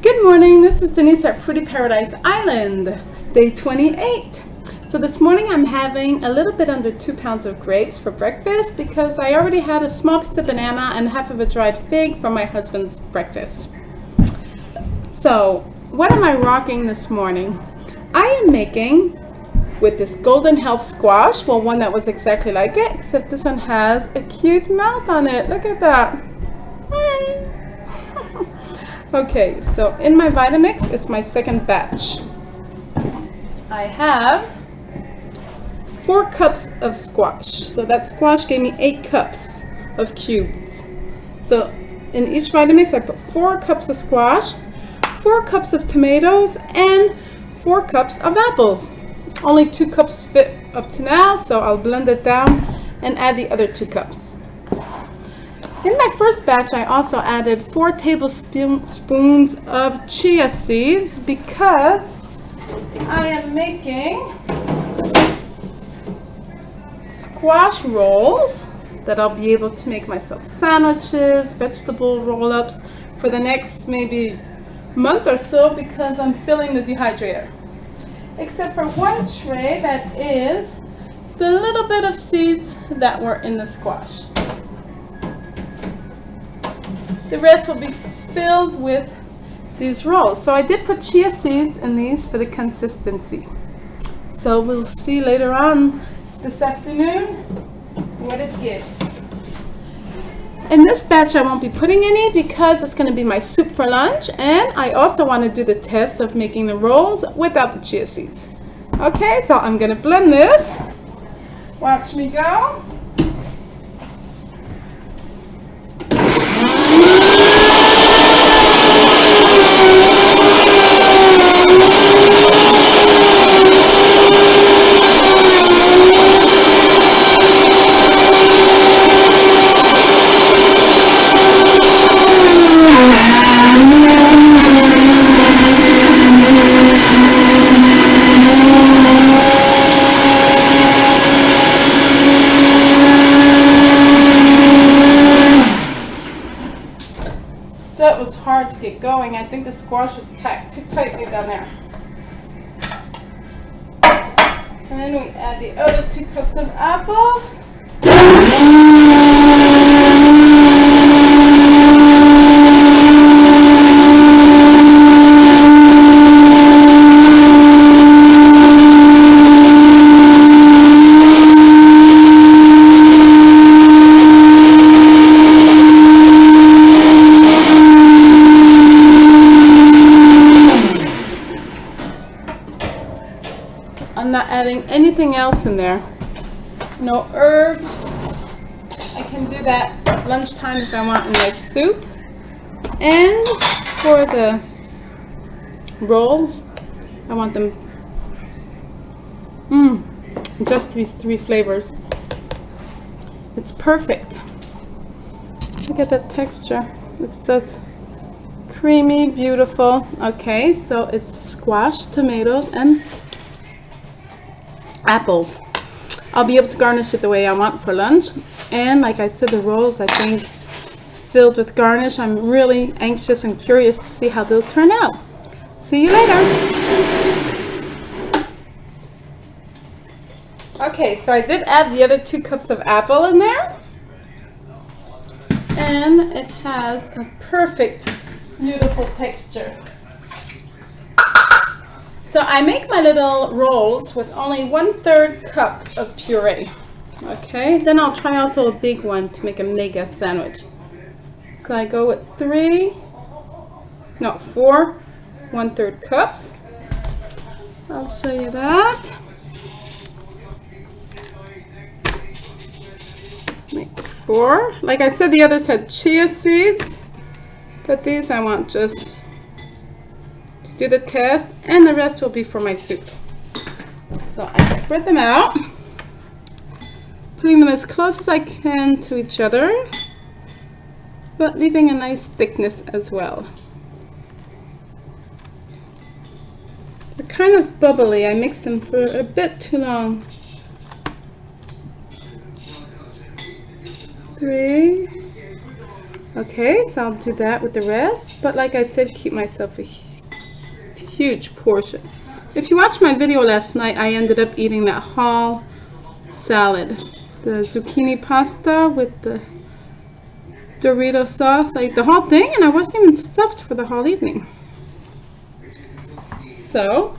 Good morning, this is Denise at Fruity Paradise Island, day 28. So this morning I'm having a little bit under 2 pounds of grapes for breakfast because I already had a small piece of banana and half of a dried fig for my husband's breakfast. So what am I rocking this morning? I am making with this golden health squash, well, one that was exactly like it, except this one has a cute mouth on it. Look at that. Okay, so in my Vitamix, it's my second batch. I have 4 cups of squash. So that squash gave me 8 cups of cubes. So in each Vitamix, I put 4 cups of squash, 4 cups of tomatoes, and 4 cups of apples. Only 2 cups fit up to now, so I'll blend it down and add the other 2 cups. In my first batch, I also added 4 tablespoons of chia seeds because I am making squash rolls that I'll be able to make myself sandwiches, vegetable roll-ups for the next maybe month or so because I'm filling the dehydrator. Except for one tray that is the little bit of seeds that were in the squash. The rest will be filled with these rolls. So I did put chia seeds in these for the consistency. So we'll see later on this afternoon what it gives. In this batch I won't be putting any because it's going to be my soup for lunch, and I also want to do the test of making the rolls without the chia seeds. Okay, so I'm going to blend this. Watch me go. That was hard to get going. I think the squash was packed too tightly down there. And then we add the other 2 cups of apples. I'm not adding anything else in there. No herbs. I can do that at lunchtime if I want in my soup. And for the rolls, I want them just these 3 flavors. It's perfect. Look at that texture. It's just creamy, beautiful. Okay, so it's squash, tomatoes, and apples. I'll be able to garnish it the way I want for lunch. And like I said, the rolls, I think, filled with garnish. I'm really anxious and curious to see how they'll turn out. See you later. Okay, so I did add the other 2 cups of apple in there. And it has a perfect, beautiful texture. So I make my little rolls with only 1/3 cup of puree. Okay, then I'll try also a big one to make a mega sandwich. So I go with 4 1/3 cups. I'll show you that. Make 4. Like I said, the others had chia seeds, but these I want just do the test, and the rest will be for my soup. So I spread them out, putting them as close as I can to each other, but leaving a nice thickness as well. They're kind of bubbly. I mixed them for a bit too long. 3, Okay, so I'll do that with the rest. But like I said, keep myself a huge portion. If you watched my video last night, I ended up eating that whole salad. The zucchini pasta with the Dorito sauce. I ate the whole thing and I wasn't even stuffed for the whole evening. So,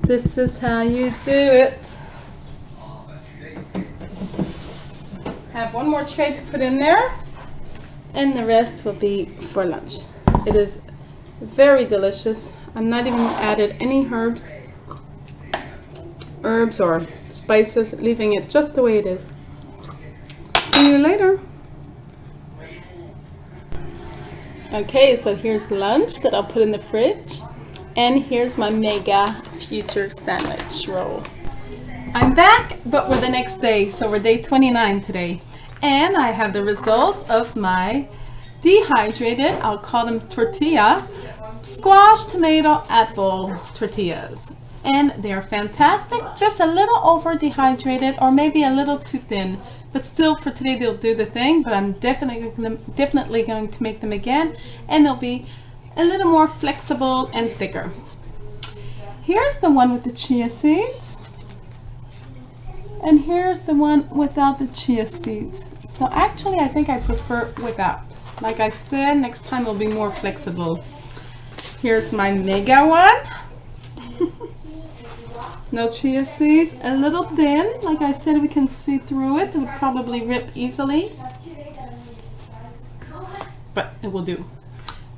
this is how you do it. I have one more tray to put in there, and the rest will be for lunch. It is very delicious. I'm not even added any herbs or spices, leaving it just the way it is. See you later. Okay, so here's lunch that I'll put in the fridge, and here's my mega future sandwich roll. I'm back, but we're the next day, so we're day 29 today. And I have the results of my dehydrated, I'll call them tortilla, squash, tomato, apple tortillas. And they're fantastic, just a little over dehydrated or maybe a little too thin. But still, for today they'll do the thing, but I'm definitely going to make them again, and they'll be a little more flexible and thicker. Here's the one with the chia seeds. And here's the one without the chia seeds. So actually, I think I prefer without. Like I said, next time it'll be more flexible. Here's my mega one. No chia seeds. A little thin. Like I said, we can see through it. It would probably rip easily. But it will do.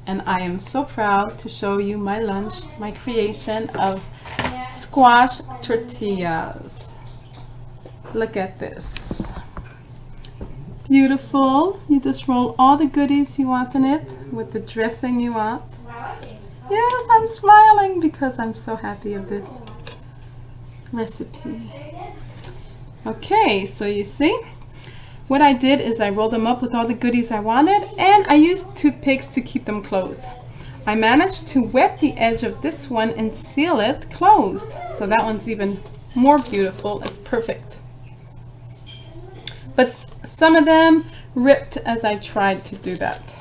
And I am so proud to show you my lunch, my creation of squash tortillas. Look at this. Beautiful. You just roll all the goodies you want in it with the dressing you want. Yes, I'm smiling because I'm so happy of this recipe. Okay, so you see, what I did is I rolled them up with all the goodies I wanted, and I used toothpicks to keep them closed. I managed to wet the edge of this one and seal it closed. So that one's even more beautiful. It's perfect. But some of them ripped as I tried to do that.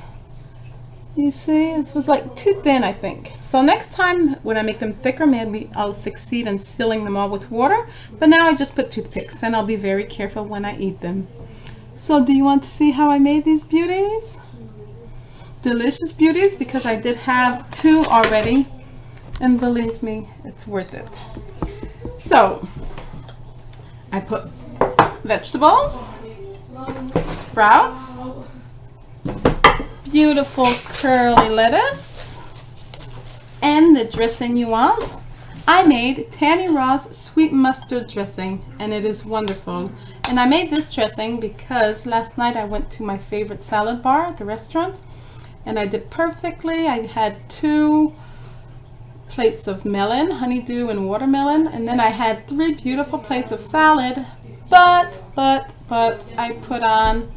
You see, it was like too thin, I think. So next time when I make them thicker, maybe I'll succeed in sealing them all with water. But now I just put toothpicks, and I'll be very careful when I eat them. So do you want to see how I made these beauties? Delicious beauties, because I did have 2 already. And believe me, it's worth it. So, I put vegetables, sprouts, beautiful curly lettuce, and the dressing you want. I made Tannyraw's sweet mustard dressing, and it is wonderful. And I made this dressing because last night I went to my favorite salad bar at the restaurant, and I did perfectly. I had 2 plates of melon, honeydew and watermelon, and then I had 3 beautiful plates of salad, but I put on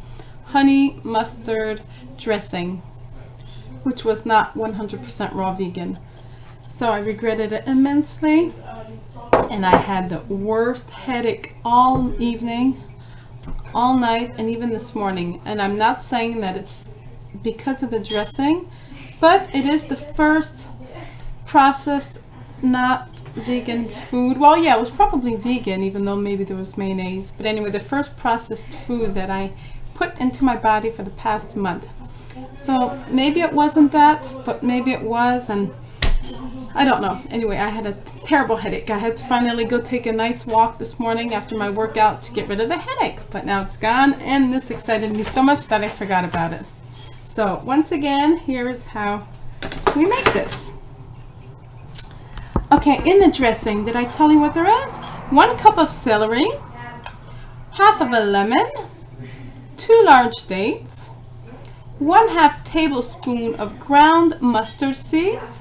honey mustard dressing, which was not 100% raw vegan. So I regretted it immensely, and I had the worst headache all evening, all night, and even this morning. And I'm not saying that it's because of the dressing, but it is the first processed, not vegan food. Well, yeah, it was probably vegan, even though maybe there was mayonnaise. But anyway, the first processed food that I put into my body for the past month. So maybe it wasn't that, but maybe it was, and I don't know. Anyway, I had a terrible headache. I had to finally go take a nice walk this morning after my workout to get rid of the headache, but now it's gone, and this excited me so much that I forgot about it. So once again, here is how we make this. Okay, in the dressing, did I tell you what there is? 1 cup of celery, half of a lemon, 2 large dates, 1/2 tablespoon of ground mustard seeds,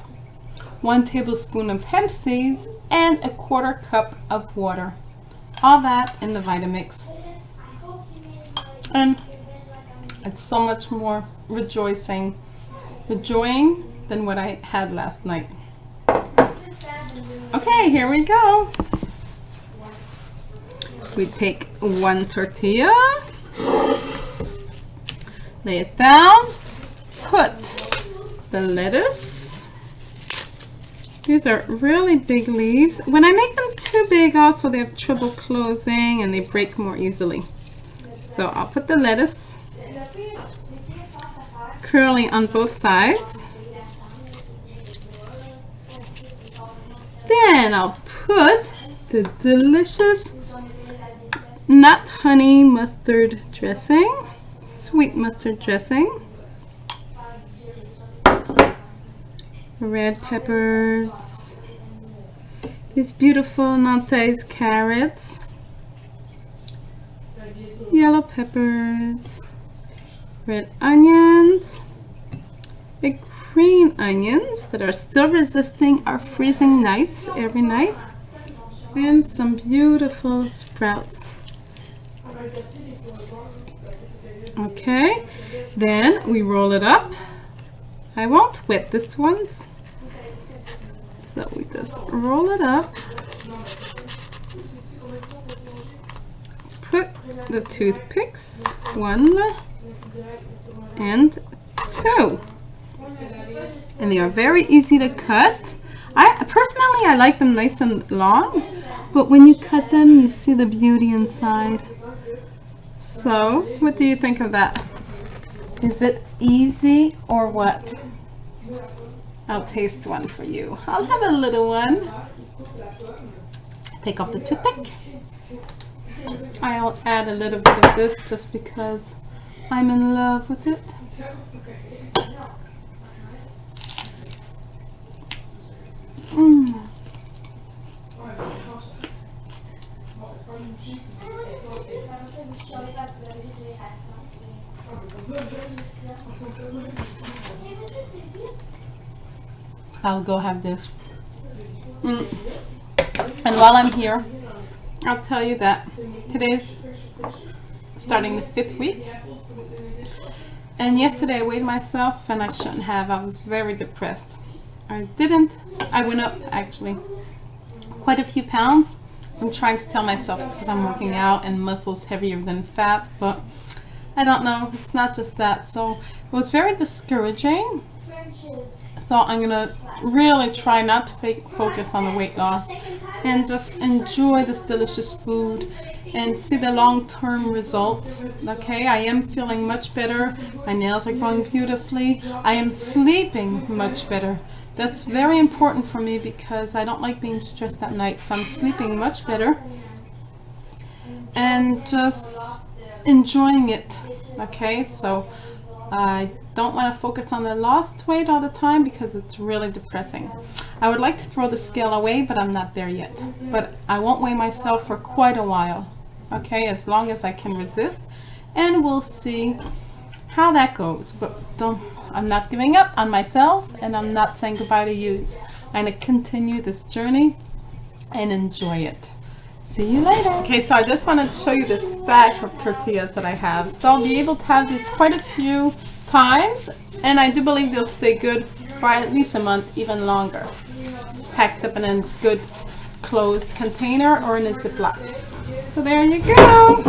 1 tablespoon of hemp seeds, and 1/4 cup of water. All that in the Vitamix. And it's so much more rejoicing than what I had last night. Okay, here we go. We take 1 tortilla, Lay it down. Put the lettuce. These are really big leaves. When I make them too big also, they have trouble closing and they break more easily. So I'll put the lettuce curly on both sides. Then I'll put the delicious nut honey mustard dressing, sweet mustard dressing, red peppers, these beautiful Nantes carrots, yellow peppers, red onions, big green onions that are still resisting our freezing nights every night, and some beautiful sprouts. Okay, then we roll it up. I won't wet this ones, so we just roll it up. Put the toothpicks, 1 and 2. And they are very easy to cut. Personally, I like them nice and long, but when you cut them, you see the beauty inside. So, what do you think of that? Is it easy or what? I'll taste one for you. I'll have a little one. Take off the toothpick. I'll add a little bit of this just because I'm in love with it. I'll go have this. And while I'm here, I'll tell you that today's starting the 5th week. And yesterday I weighed myself and I shouldn't have. I was very depressed. I went up actually quite a few pounds. I'm trying to tell myself it's because I'm working out and muscles heavier than fat, but I don't know. It's not just that. So it was very discouraging. So I'm gonna really try not to focus on the weight loss and just enjoy this delicious food and see the long-term results. Okay, I am feeling much better. My nails are growing beautifully. I am sleeping much better. That's very important for me because I don't like being stressed at night. So I'm sleeping much better and just enjoying it. Okay, so I don't want to focus on the lost weight all the time because it's really depressing. I would like to throw the scale away, but I'm not there yet. But I won't weigh myself for quite a while. Okay, as long as I can resist, and we'll see how that goes. But I'm not giving up on myself, and I'm not saying goodbye to you. I'm going to continue this journey and enjoy it. See you later. Okay, so I just wanted to show you this stack of tortillas that I have. So I'll be able to have these quite a few times, and I do believe they'll stay good for at least a month, even longer. Packed up in a good closed container or in a Ziploc. So there you go.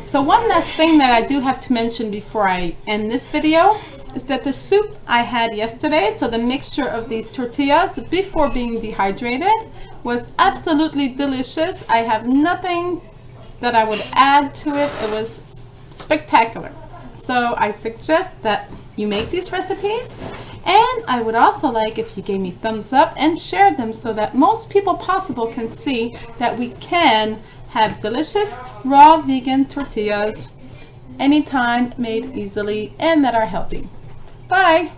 So one last thing that I do have to mention before I end this video is that the soup I had yesterday, so the mixture of these tortillas before being dehydrated, was absolutely delicious. I have nothing that I would add to it. It was spectacular. So I suggest that you make these recipes, and I would also like if you gave me thumbs up and shared them so that most people possible can see that we can have delicious raw vegan tortillas anytime, made easily, and that are healthy. Bye!